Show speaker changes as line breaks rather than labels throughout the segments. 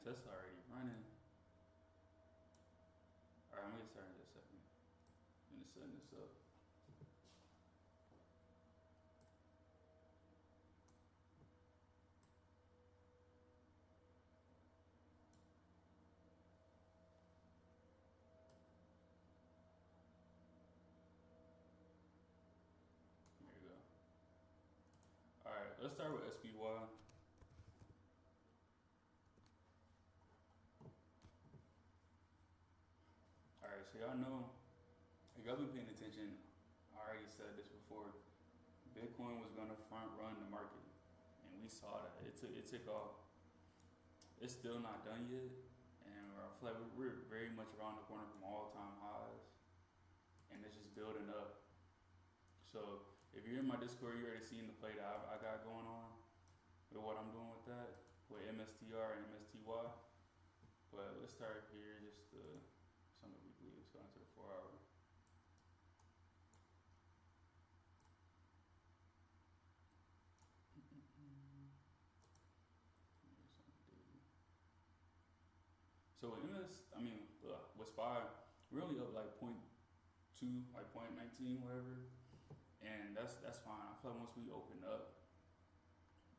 Test already running. Alright, I'm gonna get started in just a second. I'm gonna set this up. There you go. Alright, let's start with SPY. Alright, so y'all know, if y'all been paying attention, I already said this before, Bitcoin was gonna front run the market. And we saw that. It took off. It's still not done yet. And I feel like we're very much around the corner from all-time highs. And it's just building up. So if you're in my Discord, you already seen the play that I got going on with what I'm doing with that, with MSTR and MSTY. But let's start here, just some of the weekly. Let's go into the 4 hour. So with SPY, we're only up like 0.2, like 0.19, whatever. And that's fine. I feel like once we open up,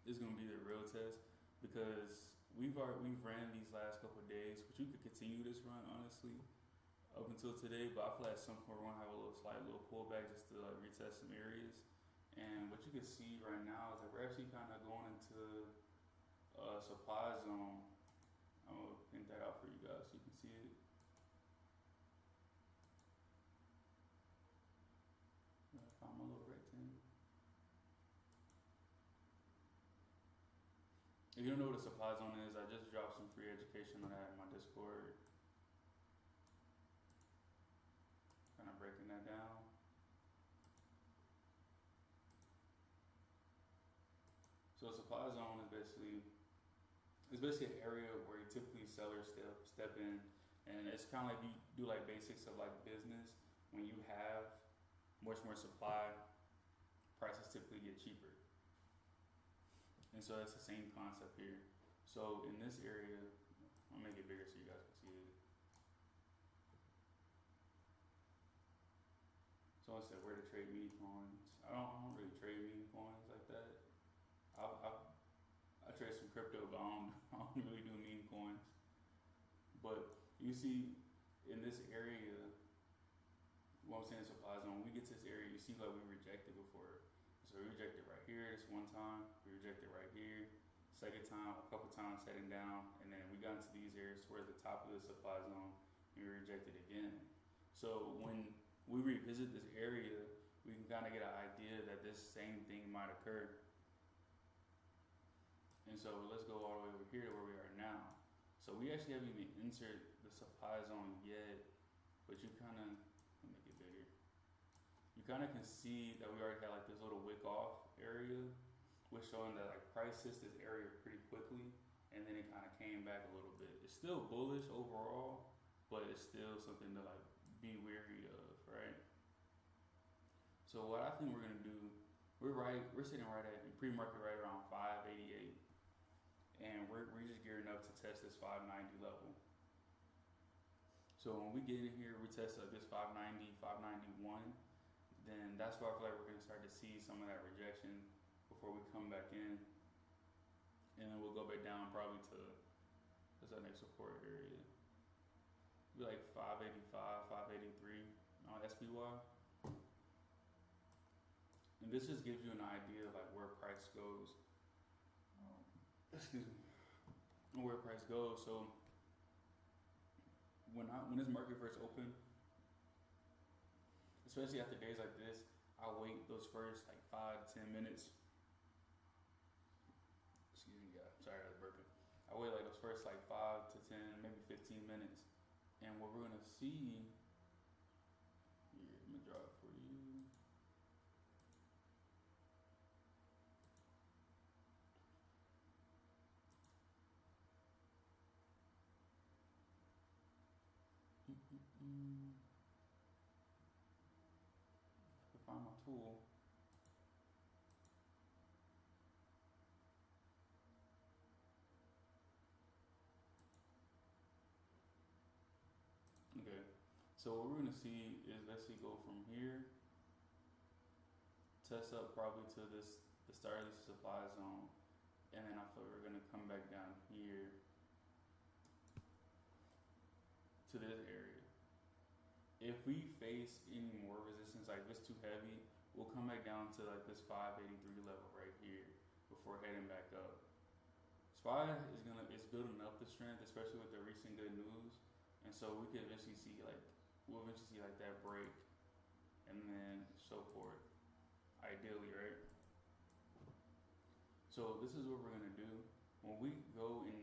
it's gonna be the real test, because we've ran these last couple of days, which we could continue this run honestly up until today. But I feel like at some point we're gonna have a slight little pullback just to like retest some areas. And what you can see right now is that we're actually kind of going into a supply zone. I'm gonna print that out for you guys so you can see it. I found my little rectangle. If you don't know what a supply zone is, I just dropped some free education on that in my Discord. Kind of breaking that down. So a supply zone is basically an area where typically sellers step in, and it's kind of like you do like basics of like business. When you have much more supply, prices typically get cheaper. And so that's the same concept here. So in this area, I'll make it bigger so you guys can see it. Someone said where to trade meme coins. I don't really trade meme coins like that. I trade some crypto, but I don't really do meme coins. But you see in this area, what I'm saying is supply zone, when we get to this area, you see like we rejected before. So we rejected right here this one time, we rejected right here, second time, a couple times heading down, and then we got into these areas towards the top of the supply zone, and we rejected again. So when we revisit this area, we can kind of get an idea that this same thing might occur. And so let's go all the way over here to where we are now. So we actually haven't even entered the supply zone yet, but you kind of, let me make it bigger. You kind of can see that we already had like this little wick off area, which showing that like price hits this area pretty quickly, and then it kind of came back a little bit. It's still bullish overall, but it's still something to like be wary of, right? So what I think we're gonna do, we're sitting right at pre-market right around 588, and we're just gearing up to test this 590 level. So when we get in here, we test like this 590, 591, then that's where I feel like we're gonna start to see some of that rejection before we come back in, and then we'll go back down probably to what's that next support area? Be like 585, 583 on SPY. And this just gives you an idea of like where price goes. Excuse me. Where price goes. So when this market first opened, especially after days like this, I wait those first like 5 to 10 minutes. Excuse me, guys. Sorry, I was burping. I wait like those first like 5 to 10, maybe 15 minutes. And what we're gonna see here, let me draw it for you. I find my tool. So what we're gonna see is basically go from here, test up probably to the start of the supply zone, and then I feel we're gonna come back down here to this area. If we face any more resistance, like if it's too heavy, we'll come back down to like this 583 level right here before heading back up. SPY it's building up the strength, especially with the recent good news, and so we could eventually see like that break, and then so forth. Ideally, right? So this is what we're gonna do. When we go and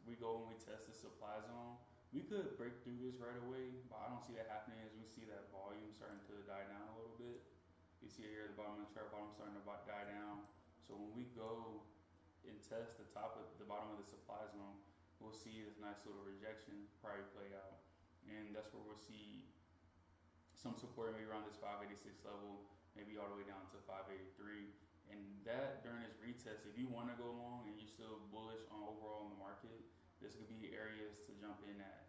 we test the supply zone, we could break through this right away, but I don't see that happening as we see that volume starting to die down a little bit. You see here at the bottom of the chart, volume starting to die down. So when we go and test the bottom of the supply zone, we'll see this nice little rejection probably play out, and that's where we'll see some support maybe around this 586 level, maybe all the way down to 583. And that during this retest, if you want to go long and you're still bullish on overall in the market, this could be areas to jump in at,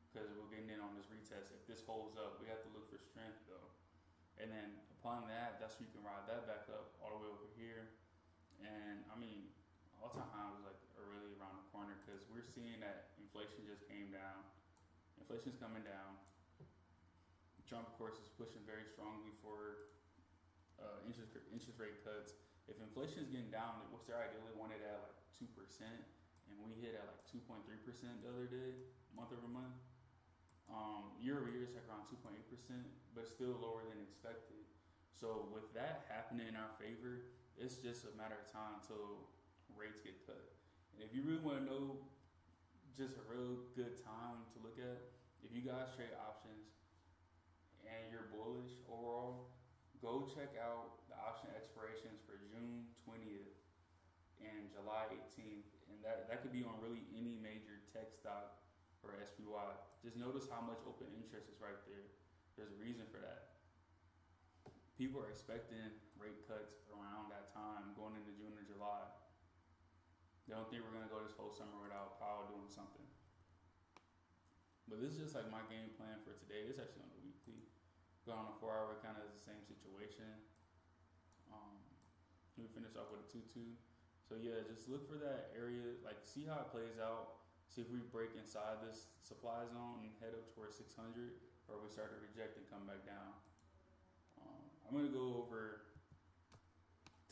because we're getting in on this retest. If this holds up, we have to look for strength though, and then upon that, that's where you can ride that back up all the way over here. And I mean, all-time highs like are really around the corner, because we're seeing that inflation just came down. Inflation's coming down. Trump, of course, is pushing very strongly for interest rate cuts. If inflation is getting down, which they ideally wanted at like 2%, and we hit at like 2.3% the other day, month over month. Year over year, it's like around 2.8%, but still lower than expected. So with that happening in our favor, it's just a matter of time until rates get cut. And if you really want to know just a real good time to look at, if you guys trade options and you're bullish overall, go check out the option expirations for June 20th and July 18th. And that could be on really any major tech stock or SPY. Just notice how much open interest is right there. There's a reason for that. People are expecting rate cuts around that time, going into June or July. They don't think we're going to go this whole summer without Powell doing something. But this is just like my game plan for today. It's actually on the weekly. Going on a 4-hour, kind of is the same situation. We finished off with a 2-2. So yeah, just look for that area, like see how it plays out. See if we break inside this supply zone and head up towards 600, or we start to reject and come back down. I'm gonna go over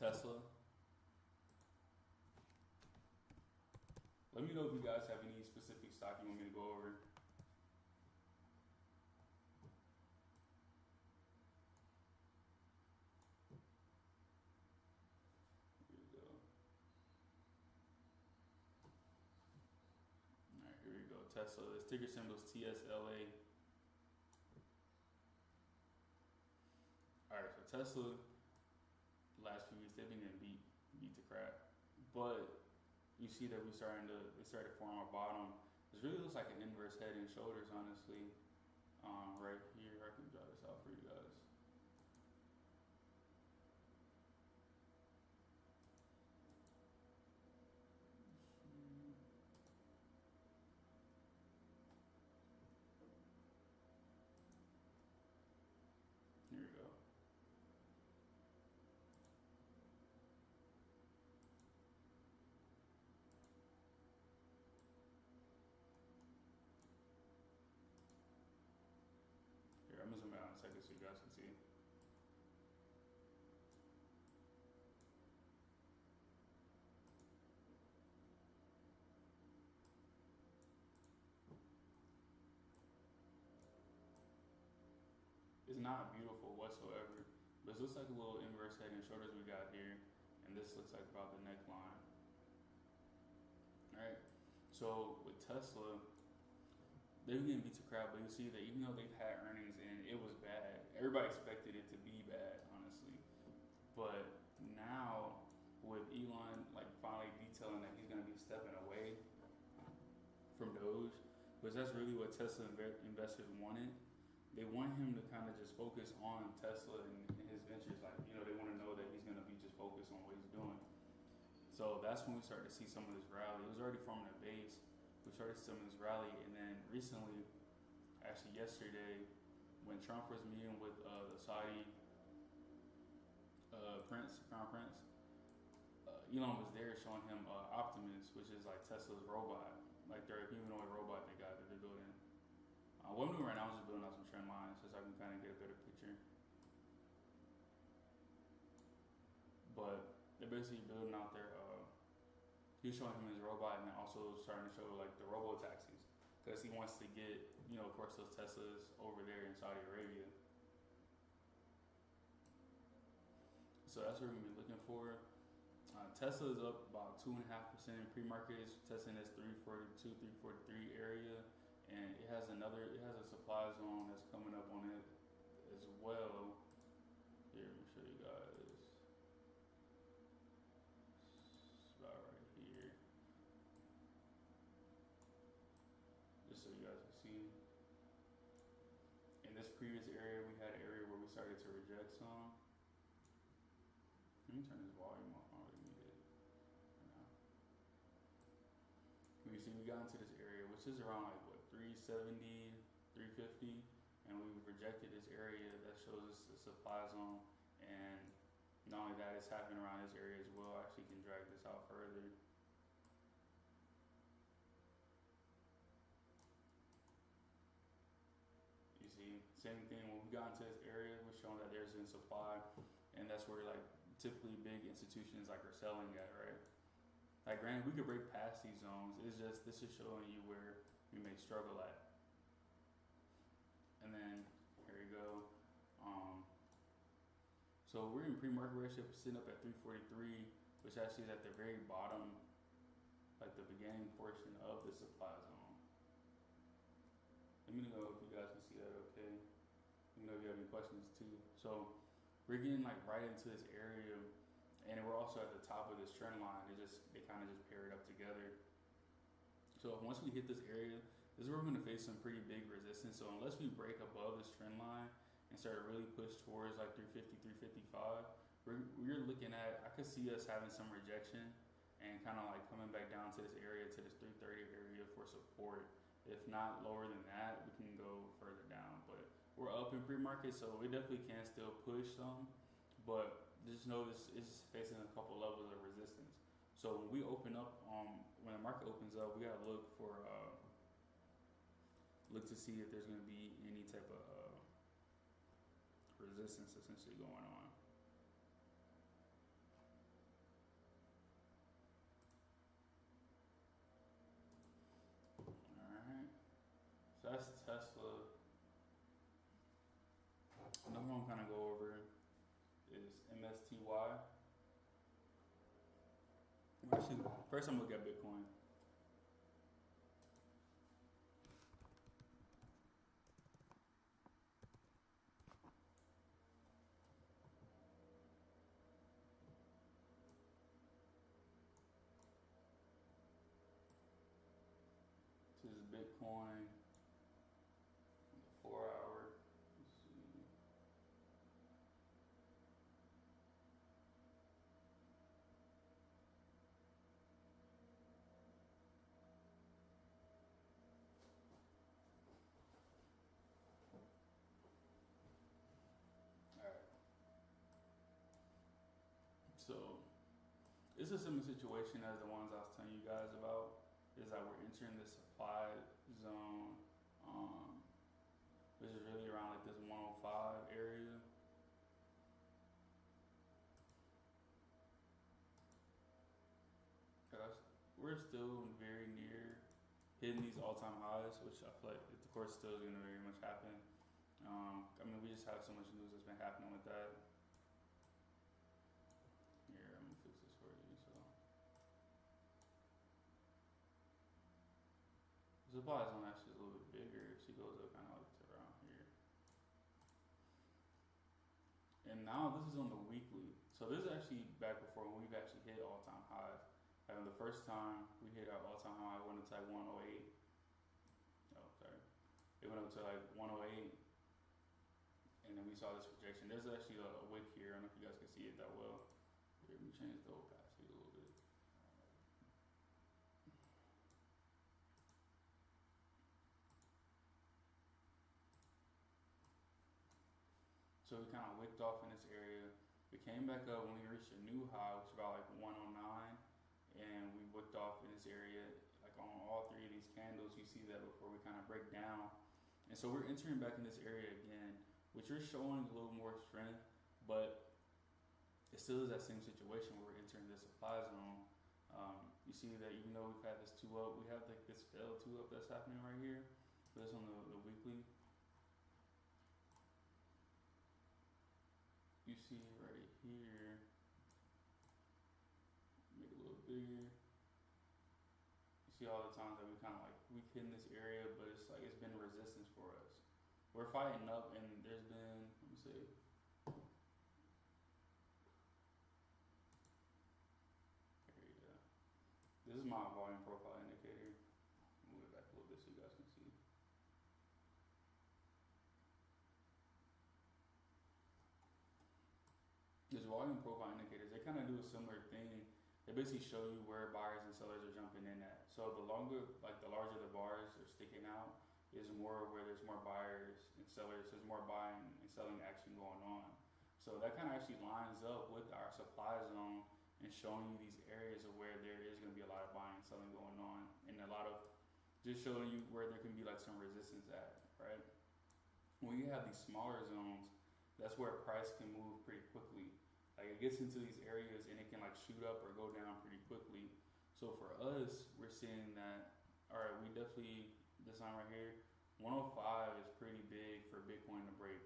Tesla. Let me know if you guys have any specific stock you want me to go over. Tesla, this ticker symbol is TSLA. Alright, so Tesla, last few weeks, they've been getting beat to crap. But you see that it started to form our bottom. This really looks like an inverse head and shoulders, honestly. Right here, I can draw this out for you guys. Here we go. Here, I'm gonna zoom out in a second so you guys can see. It's not beautiful whatsoever, but this looks like a little inverse head and shoulders we got here, and this looks like about the neckline. Alright, so with Tesla, they were getting beat to crap, but you see that even though they've had earnings and it was bad, everybody expected it to be bad, honestly. But now with Elon like finally detailing that he's gonna be stepping away from Doge, because that's really what Tesla investors wanted. They want him to kind of just focus on Tesla and his ventures. Like, you know, they want to know that he's going to be just focused on what he's doing. So that's when we started to see some of this rally. It was already forming a base. We started to see some of this rally. And then recently, actually yesterday when Trump was meeting with the Saudi crown prince. Elon was there showing him Optimus, which is like Tesla's robot, like their humanoid robot they got that they're building. What I'm doing right now is just building out some trend lines just so I can kind of get a better picture. But they're basically building out their. He's showing him his robot and then also starting to show like the robo taxis because he wants to get, of course, those Teslas over there in Saudi Arabia. So that's what we're gonna be looking for. Tesla is up about 2.5% in pre-market. It's testing this 342, 343 area, and it has a supply zone that's coming up on it as well. Here, let me show you guys. It's about right here, just so you guys can see. In this previous area, we had an area where we started to reject some. Let me turn this volume off. I don't really need it right now. You see, we got into this area, which is around like what 370, 350, and we rejected this area that shows us the supply zone. And not only that, it's happening around this area as well. I actually can drag this out further. You see, same thing. When we got into this area, we're showing that there's in supply, and that's where like typically big institutions like are selling at, right? Like granted, we could break past these zones. It's just this is showing you where we may struggle at. And then here we go. So we're in pre-market ratio sitting up at 343, which actually is at the very bottom, like the beginning portion of the supply zone. Let me know if you guys can see that okay. Let me know if you have any questions too. So we're getting like right into this area, and we're also at the top of this trend line. They kind of just pair it up together. So once we hit this area, this is where we're going to face some pretty big resistance. So unless we break above this trend line and start to really push towards like 350, 355, we're looking at, I could see us having some rejection and kind of like coming back down to this area, to this 330 area for support. If not lower than that, we can go further down. But we're up in pre-market, so we definitely can still push some. But just know this is facing a couple levels of resistance. So when we open up, when the market opens up, we gotta look to see if there's gonna be any type of resistance essentially going on. Alright, so that's Tesla. Another one I'm kind of go over is MSTY. Actually, first I'm gonna look at Bitcoin. This is Bitcoin, the 4 hour. Let's see. Alright. So it's a similar situation as the ones I was telling you guys about. Is that we're entering the supply zone, which is really around like this 105 area. We're still very near hitting these all-time highs, which I feel like, of course, still is going to very much happen. I mean, we just have so much news that's been happening with that. Here, I'm gonna fix this for you. So. The supply zone actually is a little bit bigger. She goes up kind of like to around here. And now this is on the weekly. So this is actually back before when we've actually hit all-time highs. And the first time we hit our all-time high, it went up to like 108. Oh, sorry. It went up to like 108. And then we saw this rejection. There's actually a wick here. I don't know if you guys can see it that well. Here, let me change the opacity a little bit. So we kind of wicked off in this area. We came back up when we reached a new high, which was about like 109, and we wicked off in this area. Like on all three of these candles, you see that before we kind of break down. And so we're entering back in this area again, which are showing a little more strength, but it still is that same situation where we're entering the supply zone. You see that even though we've had this two up, we have like this failed two up that's happening right here. This on the weekly. You see right here, make it a little bigger. You see all the times that we kind of like we've hit this area, but it's like it's been resistance for us. We're fighting up, and there's been, let me see. There you go. This is my volume profile indicator. Move it back a little bit so you guys can see. These volume profile indicators, they kind of do a similar thing. They basically show you where buyers and sellers are jumping in at. So the longer, like the larger the bars are sticking out, is more where there's more buyers and sellers. There's more buying and selling action going on. So that kind of actually lines up with our supply zone and showing you these areas of where there is going to be a lot of buying and selling going on, and a lot of just showing you where there can be like some resistance at, right? When you have these smaller zones, that's where price can move pretty quickly. Like it gets into these areas and it can like shoot up or go down pretty quickly. So for us, we're seeing that, all right, we definitely, this line right here, 105 is pretty big for Bitcoin to break.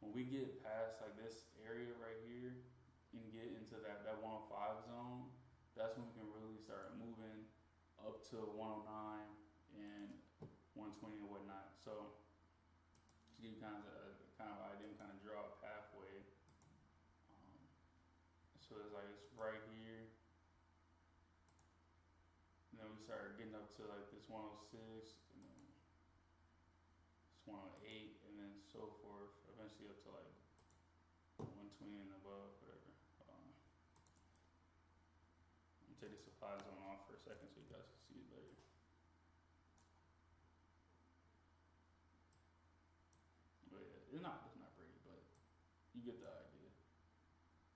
When we get past like this area right here and get into that 105 zone, that's when we can really start moving up to 109 and 120 and whatnot. So to give you kind of idea and kind of draw a pathway. So it's like it's right here. And then we start getting up to like this 106, and then it's 108, and then so forth. Eventually up to like 120 and above, whatever. I'm gonna take the supply zone off for a second so you guys can see it better. But yeah, it's not pretty, but you get the idea.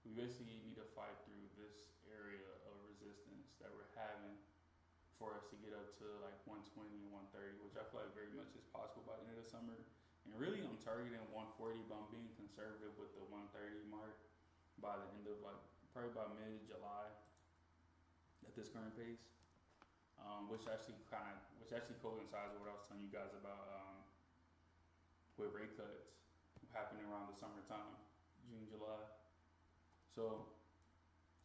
We basically need to fight through this area of resistance that we're having for us to get up to like 120 and 130, which I feel like very much is possible by the end of the summer. And really I'm targeting 140, but I'm being conservative with the 130 mark by the end of like, probably by mid-July at this current pace. Which actually coincides with what I was telling you guys about with rate cuts happening around the summertime, June, July. So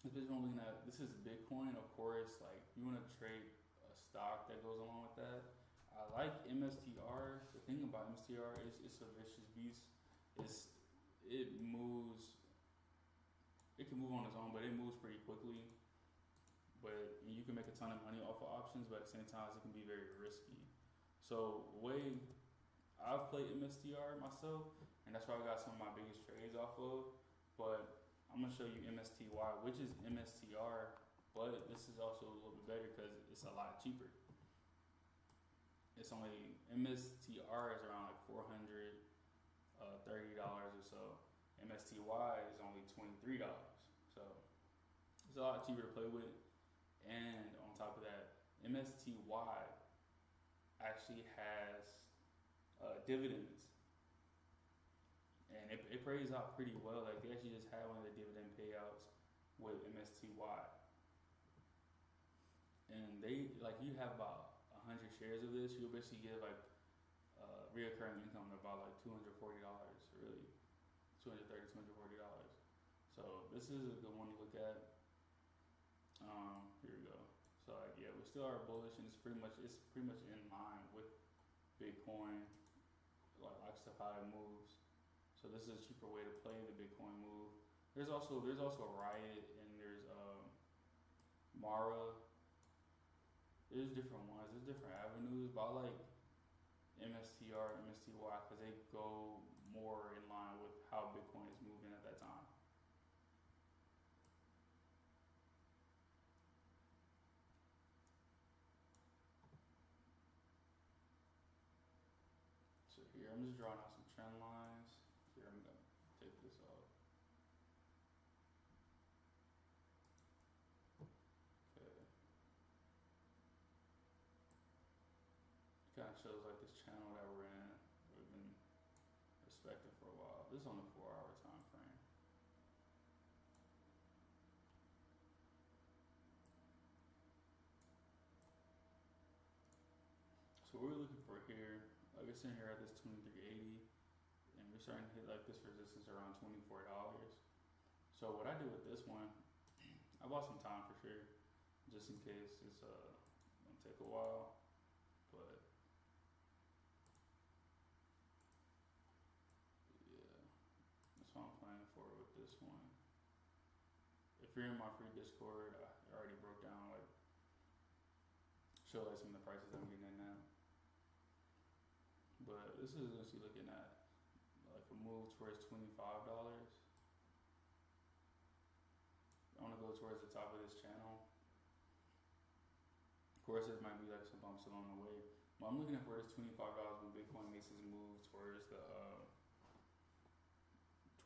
this is what I'm looking at. This is Bitcoin, of course. Like you want to trade a stock that goes along with that. I like MSTR. The thing about MSTR is it's a vicious beast. It moves. It can move on its own, but it moves pretty quickly. But you can make a ton of money off of options, but at the same time, it can be very risky. So the way I've played MSTR myself, and that's where I got some of my biggest trades off of. But I'm gonna show you MSTY, which is MSTR, but this is also a little bit better because it's a lot cheaper. It's only, MSTR is around like $430 or so. MSTY is only $23. So it's a lot cheaper to play with. And on top of that, MSTY actually has dividends. And it pays out pretty well. Like they actually just had one of the dividend payouts with MSTY. And they, like you have about 100 shares of this, you'll basically get like reoccurring income of about like $240, really. $230, $240. So this is a good one to look at. Here we go. So like, yeah, we still are bullish, and it's pretty much in line with Bitcoin, like stuff how it moves. So this is a cheaper way to play the Bitcoin move. There's also Riot, and there's Mara. There's different ones. There's different avenues, but I like MSTR, MSTY because they go more in line with how Bitcoin is moving at that time. So here I'm just drawing out some trend lines. Here I'm going. shows like this channel that we're in. We've been respecting for a while. This is on the 4-hour time frame. So what we're looking for here, like we're sitting here at this 2380, and we're starting to hit like this resistance around $24. So what I do with this one, I bought some time for sure, just in case it's gonna take a while, but yeah, that's what I'm planning for with this one. If you're in my free Discord, I already broke down like show like some of the prices I'm getting in now. But this is essentially looking at like a move towards $25. I want to go towards the top of this channel. Of course, there might be like some bumps along the way, but I'm looking for this $25 when Bitcoin makes its move towards the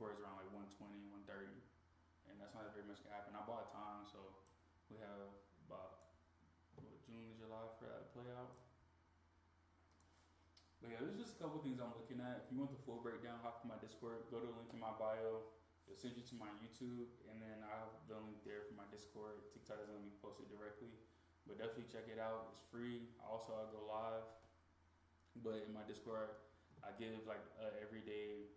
towards around like 120, 130, and that's not very much gonna happen. I bought time, so we have about June to July for that to play out. But yeah, there's just a couple things I'm looking at. If you want the full breakdown, hop to my Discord. Go to the link in my bio. It'll send you to my YouTube, and then I have the link there for my Discord. TikTok is gonna be posted directly, but definitely check it out. It's free. Also, I go live, but in my Discord, I give like everyday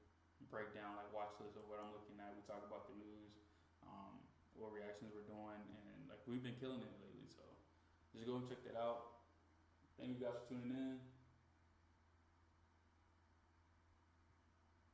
breakdown, like watch list of what I'm looking at. We talk about the news, what reactions we're doing, and like we've been killing it lately. So just go and check that out. Thank you guys for tuning in.